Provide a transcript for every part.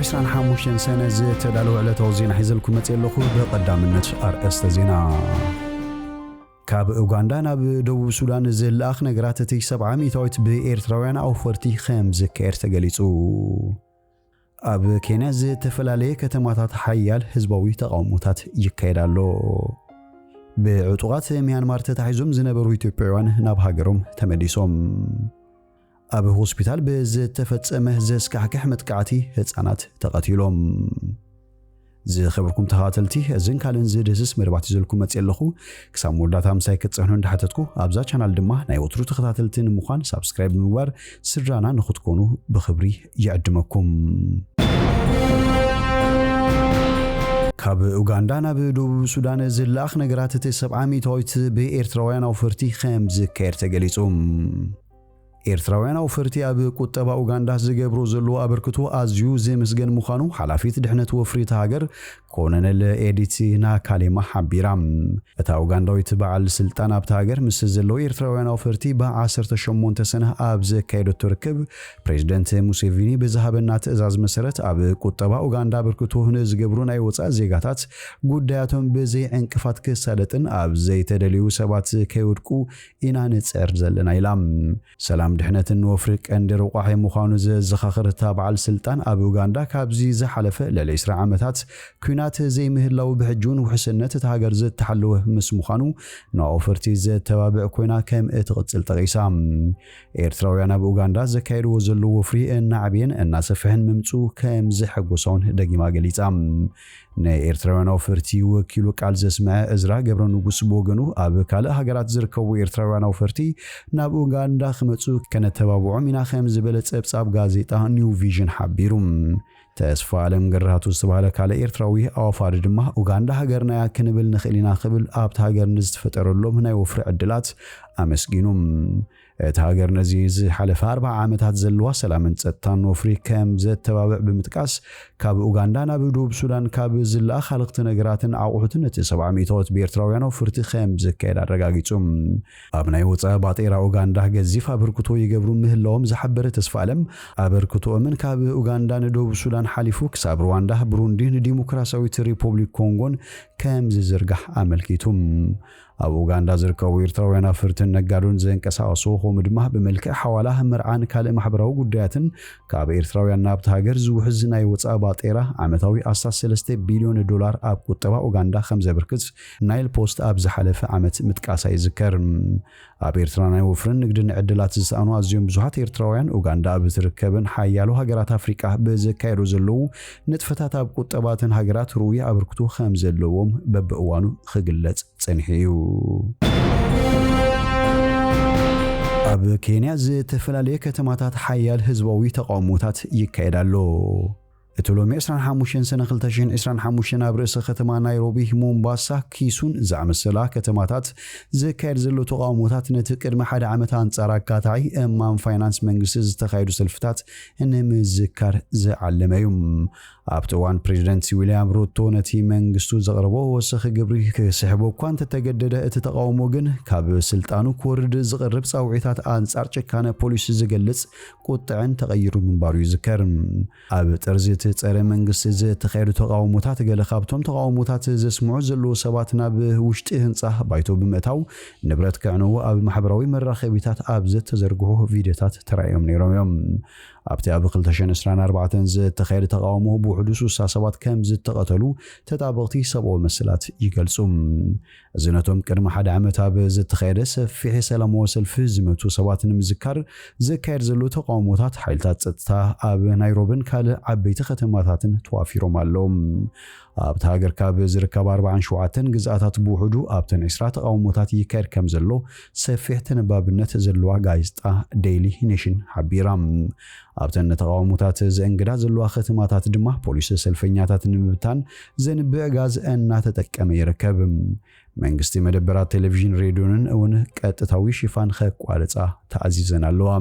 عشران حاموشن سنة تدالو على توزين حيزلكم متيلخو بقدام النت أرأست زينا كاب أوغندا ناب دو سودان زل أخ نجراتتي 700 بإيرتراويان أو فرتي خمز كإرتجليتو أب كينيا زي تفلالي كتماتات حيال حزبوي تقاوموتات يكايدالو بعطوات ميانمار تتحيزم زنبرو إثيوبيوان ناب هاجروم تمديسوم أب هوسبيتال بز تفتسمه زسكحك أحمد كعتي هتصانات تقاتيلوم زي خبركم تهاتلتي أزن كالن زي دزس مربعتي زلكم متسيلخو كسام مردات همساي كتصحنون دحتتكو أبزا چانال دما نايوترو تخطاتلتين مخان سابسكرايب مبار سررانا نخدكونو بخبري يعدمكم كاب أوغندا ناب دو سودان زل أخ نجراتتي 700 بإيرتراويان أو فرتي خمز كإرتجليتوم إيرتراويان أو فرتي أب كتبا أوغندا زجبرو زلوا أبركتو أزيو زي مسجن مخانو حلافيت دحنة وفريت هاجر كونن الإيديتينا كلمة حبيرام أتا أوغندا يتبع السلطان أبتاجر مسزلو إيرتراويان أو فرتي بعشرة شمونت سنة أبز كيدو تركب بريزيدنت موسيفيني بذهب النات إزاز مسرت أب كتبا أوغندا أبركتو هن زجبرون أي وصا زيجاتات قدياتهم بزي انكفات كسادتن أبز تدليو سبات كيودكو إنا نتسعر زلنا إلام سلام دحنة وفرق أندر وقاحي مخانو زخاخر تابع السلطان أب أوغندا كابزي زحلفة لليسر عامتات كونات زي مهلاو بحجون وحسنة تهاجر زد تحلوه مسمخانو ناو فرتي زد توابع كوينا كم اتغتسل تغيسام إيرتراويان أب أوغندا زكايرو وزلو وفري النعبين الناس فهن ممتو كم زحقوصون دقيما قليتام نا إيرتراويان أو فرتي وكيلو كالز اسمع إزرا قبرو نقص بوغنو أب كالا هاجرات زركو إيرتراويان أو فرتي ناب أوغندا خمتسو كانت تبابعو منا خمز بلت أبساب غازيتا نيو فيجن حبيروم تأسفى علم قرهاتو استبالك على إيرتراوي أو فاردما أوغندا هاجرنا يكنبل نخلينا قبل أبت هاجر نزفتر اللهم هنا يوفر عدلات أمسكينهم تهاجر نزيز حلف 4 عامات زلوا سلامن ጸጥታን ወፍሪ ከም ዘተባበዕ ብምጥቃስ ካብ ኡጋንዳ ናብ ደቡብ ሱዳን ካብ ዝላ خلقت ነገራትን አቁሑትን እቲ 700 ብኤርትራውያን ፍርቲ ከም ዘካየድ አረጋግጹም ኣብ ናይ ወጻእ ባጤራ ኡጋንዳ ገዚፍ አበርክቶ ይገብሩ ምህላዎም ዝሐበረ ተስፋለም አበርክቶ ምን ካብ ኡጋንዳ ንደቡብ ሱዳን ሓሊፉ ክሳብ ሩዋንዳ ብሩንዲ ዲሞክራሲያዊት ሪፐብሊክ ኮንጎን ከም ዝዝርጋሕ አመልኪቱም ኣብ ኡጋንዳ ዝርከቡ ኤርትራውያን ፍርትን ነጋዶን ዘንቀሳቀሱ ሆም ድማ በመልክዕ ሓዋላ ምርዓን ካልእ ማሕበራዊ ጉዳያትን ካብ ኤርትራውያን ናብቲ ሃገር ዝውሕዝ ናይ ወጻእ ባጤራ ዓመታዊ 13 ቢልዮን ዶላር ኣብ ቁጠባ ኡጋንዳ ከም ዘበርክት ናይል ፖስት ኣብ ዝሓለፈ ዓመት ምጥቃሳ ይዝከር ኣብ ኤርትራ ናይ ወፍርን ንግድን ዕድላት ዝሰኣኑ ኣዝዮም ብዙሓት ኤርትራውያን ኡጋንዳ ኣብ ዝርከብን ሓያሎ ሃገራት ኣፍሪቃ ብዘካየዱ ዘለዉ ንጥፈታት ኣብ ቁጠባትን ሃገራት ሩያ ኣበርክቶ ከም ዘለዎም በብእዋኑ ክግለጽ ጸኒሑ ኣብ ኬንያ ዝተፈላልየ ከተማታት ሓያል ህዝባዊ ተቃውሞታት ይካየዳሉ እትሎም 25 ሰነ 2025 ኣብ ርእሰ ከተማ ናይሮቢ ሞምባሳ ኪሱን ዝኣመሰላ ከተማታት ዘካየድ ዘሎ ተቃውሞታት ነቲ ቅድመ ሓደ ዓመት አንጻር አካታይ እማም ፋይናንስ መንግስቲ ዝተካየዱ ሰልፍታት ንምዝካር ዝዓለመዩም ኣብተዋን ፕሬዝዳንት ዊልያም ሩቶ ነቲ መንግስቱ ዘቅርቦ ወሰኺ ግብሪ ክስሕቦ እኳ እንተተገደደ እቲ ተቃውሞ ግን ካብ ስልጣኑ ክወርድ ዝቅርብ ጻውዒታት አንጻር ጭካነ ፖሊስ ዝገልጽ ቁጥዕን ተቀይሩ ምንባሩ ይዝከር ኣብ ጥርዚ ጸረ መንግስት ዝተካየዱ ተቃውሞታት ገለ ካብቶም ተቃውሞታት ዘስምዑ ዘሎ ሰባት ናብ ውሽጢ ህንጻ ባይቶ ብምእታው ንብረት ከዕነው ኣብ ማሕበራዊ መራኸቢታት ኣብ ዝተዘርግሑ ቪድዮታት ተራእዮም ነይሮም ኣብቲ ኣብ 2024 ዝተካየደ ተቃውሞ ብውሕዱ 67 ከም ዝተቀተሉ ተጣበቕቲ ሰብኣዊ መስላት ይገልጹ እዝነቶም ቅድመ ሓደ ዓመት ኣብ ዝተካየደ ሰፊሕ ሰላማዊ ሰልፊ ዝመቱ ሰባት ንምዝካር ዘካየድ ዘሎ ተቃውሞታት ሓይልታት ጸጥታ ኣብ ናይሮቢን ካልእ ዓበይቲ ከተማታትን ተዋፊሮም ኣለዎም ኣብ ሃገር ካብ ዝርከባ 47 ግዛኣታት ብውሕዱ ኣብተን 20 ተቃውሞታት ይካየድ ከም ዘሎ ሰፊሕ ተነባብነት ዘለዋ ጋዜጣ ዴይሊ ኔሽን ሓቢራም ኣብተን ተቃውሞታት ዘእንግዳ ዘለዋ ከተማታት ድማ ፖሊስ ሰልፈኛታት ንምብታን ዘንብዕ ጋዝ እናተጠቀመ ይርከብ መንግስቲ መደበራት ቴሌቪዥን ሬድዮንን እውን ቀጥታዊ ሽፋን ከቋርጻ ተዓዚዘን ኣለዋ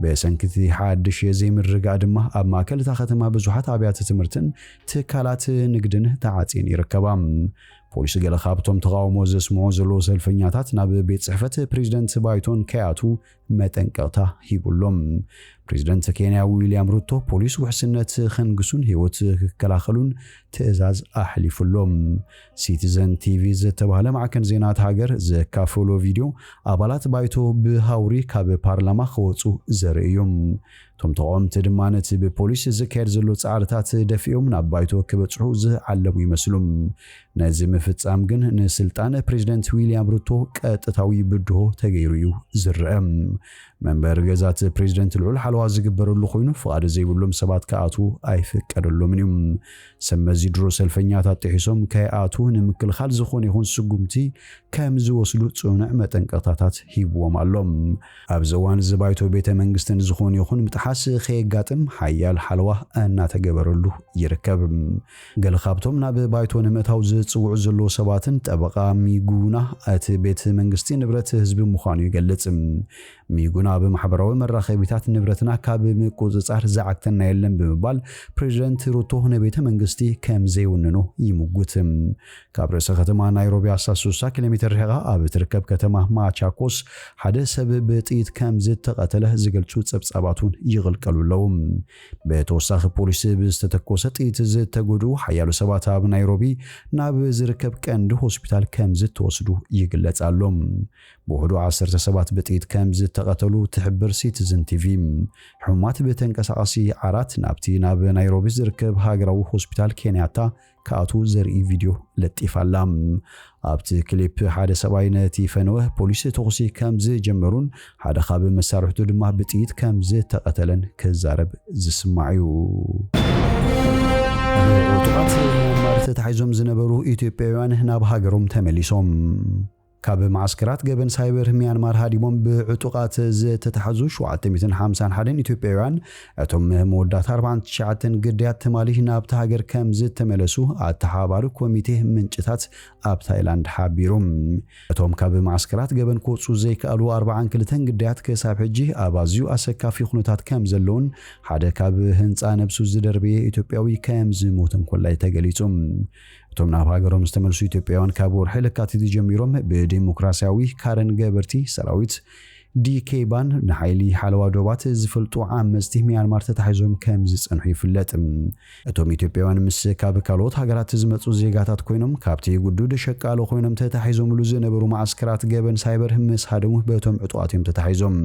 በሰንክቲ ሓድሽ የዘይምርጋ ድማ ኣብ ማእከልታ ከተማ ብዙሓት ኣብያተ ትምህርትን ትካላት ንግድን ተዓጺን ይርከባ ፖሊስ ገለ ካብቶም ተቃውሞ ዘስምዑ ዘለዉ ሰልፈኛታት ናብ ቤት ጽሕፈት ፕሬዝደንት ባይቶን ከያቱ መጠንቀቕታ ሂቡሎም ፕሬዝደንት ኬንያ ዊልያም ሩቶ ፖሊስ ውሕስነት ከንግሱን ህይወት ክከላኸሉን ትዕዛዝ ኣሕሊፉሎም ሲቲዘን ቲቪ ዝተባህለ ማዕከን ዜናት ሃገር ዘካፈሎ ቪድዮ ኣባላት ባይቶ ብሃውሪ ካብ ፓርላማ ክወጹ ዘርእዮም ቶም ተቃውምቲ ድማ ነቲ ብፖሊስ ዝካየድ ዘሎ ጻዕርታት ደፊኦም ናብ ባይቶ ክበጽሑ ዝዓለሙ ይመስሉም ነዚ ምፍጻም ግን ንስልጣን ፕሬዝደንት ዊልያም ሩቶ ቀጥታዊ ብድሆ ተገይሩ እዩ ዝርአ መንበር ገዛት ፕሬዝደንት ልዑል ሓለዋ ዝግበረሉ ኮይኑ ፍቃድ ዘይብሎም ሰባት ከኣቱ ኣይፍቀደሎምን እዮም ሰመዚ ድሮ ሰልፈኛታት ጥሒሶም ከኣቱ ንምክልኻል ዝኾነ ይኹን ስጉምቲ ከም ዝወስዱ ጽኑዕ መጠንቀቕታታት ሂብዎም ኣሎም ኣብ ዘዋን ዝባይቶ ቤተ መንግስትን ዝኾነ ይኹን ምጥሓስ ከየጋጥም ሓያል ሓለዋ እናተገበረሉ ይርከብ ገለ ካብቶም ናብ ባይቶ ንምእታው ዝጽውዑ ዘለዉ ሰባትን ጠበቃ ሚጉና እቲ ቤተ መንግስቲ ንብረት ህዝቢ ምዃኑ ይገልጽ ሚጉና በማሕበራዊ መራኸቢታት ንብረትና ካብ ምቁጽጻር ዝዓክተና የለን ብምባል ፕሬዝደንት ሩቶ ንቤተ መንግስቲ ከም ዘይውንኖ ይምጉት ካብ ርእሰ ከተማ ናይሮቢ 63 ኪሎሜትር ርሕቃ ኣብ ትርከብ ከተማ ማቻኮስ ሓደ ሰብ ብጥይት ከም ዝተቀተለ ዝገልጹ ጸብጻባቱን ይግልቀሉለው በተወሳኺ ፖሊስ ብዝተተኮሰ ጥይት ዝተጎድኡ ሓያሉ ሰባት ኣብ ናይሮቢ ናብ ዝርከብ ቀንዲ ሆስፒታል ከም ዝተወስዱ ይግለጻሎም ብውሕዱ 10 ሰባት ብጥይት ከም ዝተቀተሉ ትሕብር ሲቲዝን ቲቪ ሕሙማት በተንቀሳቃሲ ዓራት ናብቲ ናብ ናይሮቢ ዝርከብ ሃገራዊ ሆስፒታል ኬንያታ ከኣቱ ዘርኢ ቪድዮ ለጢፋላ ኣብቲ ክሊፕ ሓደ ሰብኣይ ነቲ ፈነወ ፖሊስ ተኹሲ ከም ዝጀመሩን ሓደ ካብ መሳርሕቱ ድማ ብጥይት ከም ዝተቀተለን ክዛረብ ዝስማዕ እዩ ብዕጡቃት መማርት ተታሒዞም ዝነበሩ ኢትዮጵያውያን ናብ ሃገሮም ተመሊሶም ካብ ማዕስከራት ገበን ሳይበር ሚያንማር ሃዲሞም ብዕጡቃት ዝተታሕዙ 751 ኢትዮጵያውያን እቶም መወዳት 49 ግዳያት ተማሊህ ናብቲ ሃገር ከም ዝተመለሱ ኣተሓባሪ ኮሚቴ ምንጭታት ኣብ ታይላንድ ሓቢሮም እቶም ካብ ማዕስከራት ገበን ክወጹ ዘይከኣሉ 42 ግዳያት ክሳብ ሕጂ ኣብ ኣዝዩ ኣሰካፊ ኩነታት ከም ዘለውን ሓደ ካብ ህንፃ ነብሱ ዝደርበየ ኢትዮጵያዊ ከም ዝሞተን ኮላይ ተገሊጹ እቶም ናብ ሃገሮም ዝተመልሱ ኢትዮጵያውያን ካብ ወርሒ ለካቲት ጀሚሮም ብዲሞክራሲያዊ ካረን ገበርቲ ሰራዊት ዲኬባን ንሓይሊ ሓለዋ ዶባት ዝፈልጡ ዓመስቲ ሚያንማር ተታሒዞም ከም ዝጸንሑ ይፍለጥ እቶም ኢትዮጵያውያን ምስ ካብ ካልኦት ሃገራት ዝመጹ ዜጋታት ኮይኖም ካብቲ ጉዱድ ሸቃሎ ኮይኖም ተታሒዞምሉ ዝነበሩ ማዕስከራት ገበን ሳይበር ምስ ሃደሙ በቶም ዕጡቃትዮም ተታሒዞም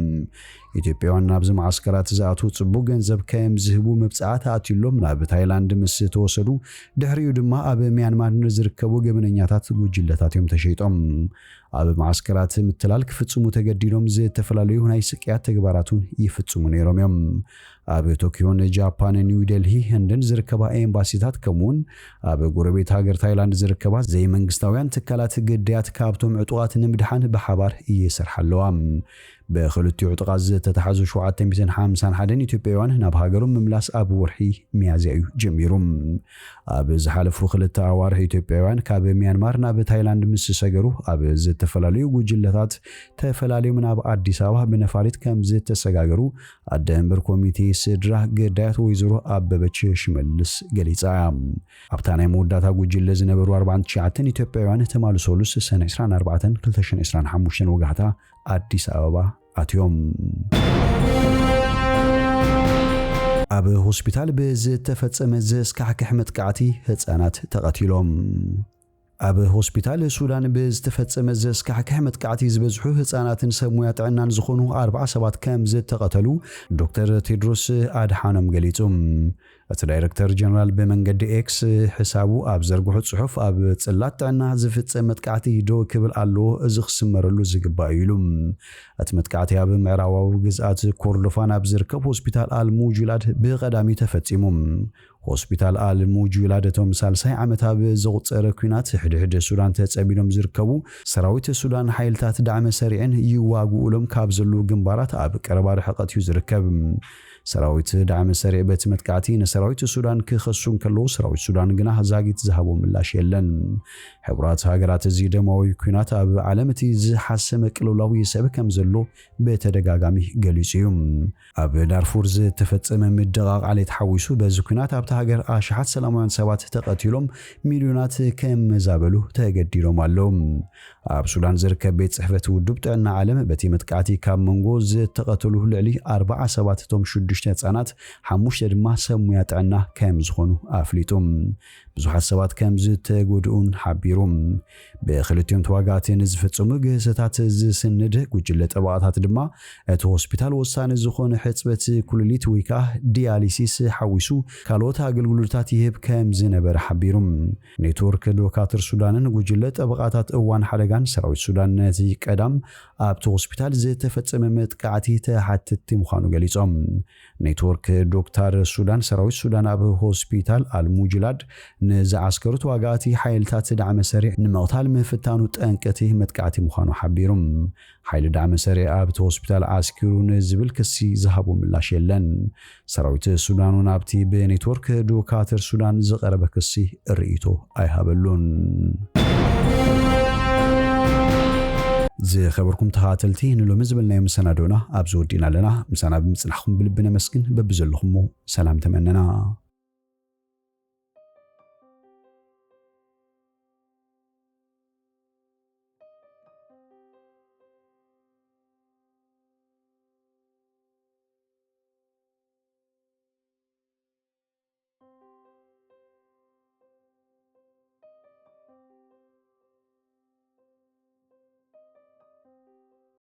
ኢትዮጵያውያን ናብ ማዕስከራት ዝኣቱ ጽቡቕ ገንዘብ ከም ዝህቡ ምብጻዓት ኣትሎም ናብ ታይላንድ ምስ ተወሰዱ ድሕሪኡ ድማ ኣብ ሚያንማር ዝርከቡ ገበነኛታት ጉጅለታት እዮም ተሸይጦም ኣብ ማዕስከራት ምትላል ክፍጽሙ ተገዲዶም ዝተፈላልዩ ናይ ስቅያት ተግባራቱን ይፍጽሙ ነይሮም እዮም ኣብ ቶኪዮን ጃፓን ኒው ዴልሂ ህንድን ዝርከባ ኤምባሲታት ከሙን ኣብ ጎረቤት ሃገር ታይላንድ ዝርከባ ዘይመንግስታውያን ትካላት ግዳያት ካብቶም ዕጡቃት ንምድሓን ብሓባር ይሰርሓለዋ በክልቲኡ ዕጡቃት ዝተታሕዙ 751 ኢትዮጵያውያን ናብ ሃገሮም ምምላስ ኣብ ወርሒ ሚያዝያ እዩ ጀሚሮም ኣብ ዝሓለፉ ክልተ ኣዋርሒ ኢትዮጵያውያን ካብ ሚያንማር ናብ ታይላንድ ምስ ሰገሩ ኣብ ዝተፈላልዩ ጉጅለታት ተፈላልዮም ናብ ኣዲስ ኣበባ ብነፋሪት ከም ዝተሰጋገሩ ኣደንበር ኮሚቴ ስድራ ግዳያት ወይዘሮ ኣበበች ሽመልስ ገሊጻ ኣብታ ናይ መወዳእታ ጉጅለ ዝነበሩ 49 ኢትዮጵያውያን ተማልሶሉስ ሰነ 24 2025 ወጋሕታ ኣዲስ ኣበባ ኣትዮም ኣብ ሆስፒታል ብዝተፈጸመ ዘስካሕክሕ መጥቃዕቲ ህፃናት ተቐቲሎም ኣብ ሆስፒታል ሱዳን ብዝተፈጸመ ዘስካሕክሕ መጥቃዕቲ ዝበዝሑ ህፃናትን ሰብ ሞያ ጥዕናን ዝኾኑ 40 ሰባት ከም ዝተቐተሉ ዶክተር ቴድሮስ ኣድሓኖም ገሊጾም እቲ ዳይሬክተር ጀነራል በመንገዲ ኤክስ ሕሳቡ ኣብ ዘርግሑ ጽሑፍ ኣብ ጽላት ጥዕና ዝፍጸም መጥቃዕቲ ዶ ክብል ኣለዎ እዚ ክስመረሉ ዝግባእ ኢሉ እቲ መጥቃዕቲ ኣብ ምዕራባዊ ግዝኣት ኮርዶፋን ኣብ ዝርከብ ሆስፒታል አልሙጁላድ ብቀዳሚ ተፈጺሙ ሆስፒታል አልሙጁላድ እቶም ሳልሳይ ዓመት ኣብ ዘቁፀረ ኩናት ሕድሕድ ሱዳን ተጸቢሎም ዝርከቡ ሰራዊት ሱዳን ሓይልታት ዳዕመ ሰሪዕን ይዋግኡሎም ካብ ዘሉ ግንባራት ኣብ ቀረባ ርሕቀት እዩ ዝርከብ ሰራዊት ዳዕመ ሰሪዕ በት መጥቃዕቲ ንሰራዊት ሱዳን ክኸሱን ከለዉ ሰራዊት ሱዳን ግና ዛጊት ዝሃቦ ምላሽ የለን ሕብራት ሃገራት እዚ ደማዊ ኩናት ኣብ ዓለም እቲ ዝሓሰመ ቅልውላዊ ሰብ ከም ዘሎ በተደጋጋሚ ገሊጹ እዩ ኣብ ዳርፉር ዝተፈጸመ ምድቃቕ ዓሌት ሓዊሱ በዚ ኩናት ኣብታ ሃገር ኣሽሓት ሰላማውያን ሰባት ተቐቲሎም ሚልዮናት ከም መዛበሉ ተገዲዶም ኣለዉ ኣብ ሱዳን ዝርከብ ቤት ጽሕፈት ውድብ ጥዕና ዓለም በቲ መጥቃዕቲ ካብ መንጎ ዝተቐተሉ ልዕሊ 40 ሰባት እቶም 6 ህጻናት 5 ድማ ሰሙያ ጥዕና ከም ዝኾኑ ኣፍሊጦም ብዙሓት ሰባት ከም ዝተጎድኡን ሓቢሮም ብኽልቲኦም ተዋጋእቲ ንዝፈጸሙ ግህሰታት ዝስንድ ጉጅለ ጠበቓታት ድማ እቲ ሆስፒታል ወሳኒ ዝኾነ ሕጽበት ኩልሊት ወይ ከዓ ዲያሊሲስ ሓዊሱ ካልኦት ኣገልግሎታት ይህብ ከም ዝነበረ ሓቢሮም ኔትወርክ ዶክተር ሱዳንን ጉጅለ ጠበቓታት እዋን ሓደጋን ሰራዊት ሱዳን ነቲ ቀዳም ኣብቲ ሆስፒታል ዝተፈጸመ መጥቃዕቲ ተሓትቲ ምዃኑ ገሊጾም ኔትወርክ ዶክተር ሱዳን ሰራዊት ሱዳን ኣብ ሆስፒታል አልሙጅላድ ንዝዓስከሩ ተዋጋእቲ ሓይልታት ዳዕመ ሰሪዕ ንምቕታል ምፍታኑ ጠንቀቲ መጥቃዕቲ ምዃኑ ሓቢሮም ሓይሊ ዳዕመ ሰሪዕ ኣብቲ ሆስፒታል ዓስኪሩ ንዝብል ክሲ ዝሃቦ ምላሽ የለን ሰራዊት ሱዳን ናብቲ ብኔትወርክ ዶክተር ሱዳን ዝቐረበ ክሲ ርእይቶ ኣይሃበሉን ዝኸበርኩም ተኻተልቲ ንሎሚ ዝብልናዮ መሰናዶና ኣብ ዝወዲና ኣለና ምሳና ብምጽናሕኩም ብልብነ መስግን በብዘለኹም ሰላም ተመነና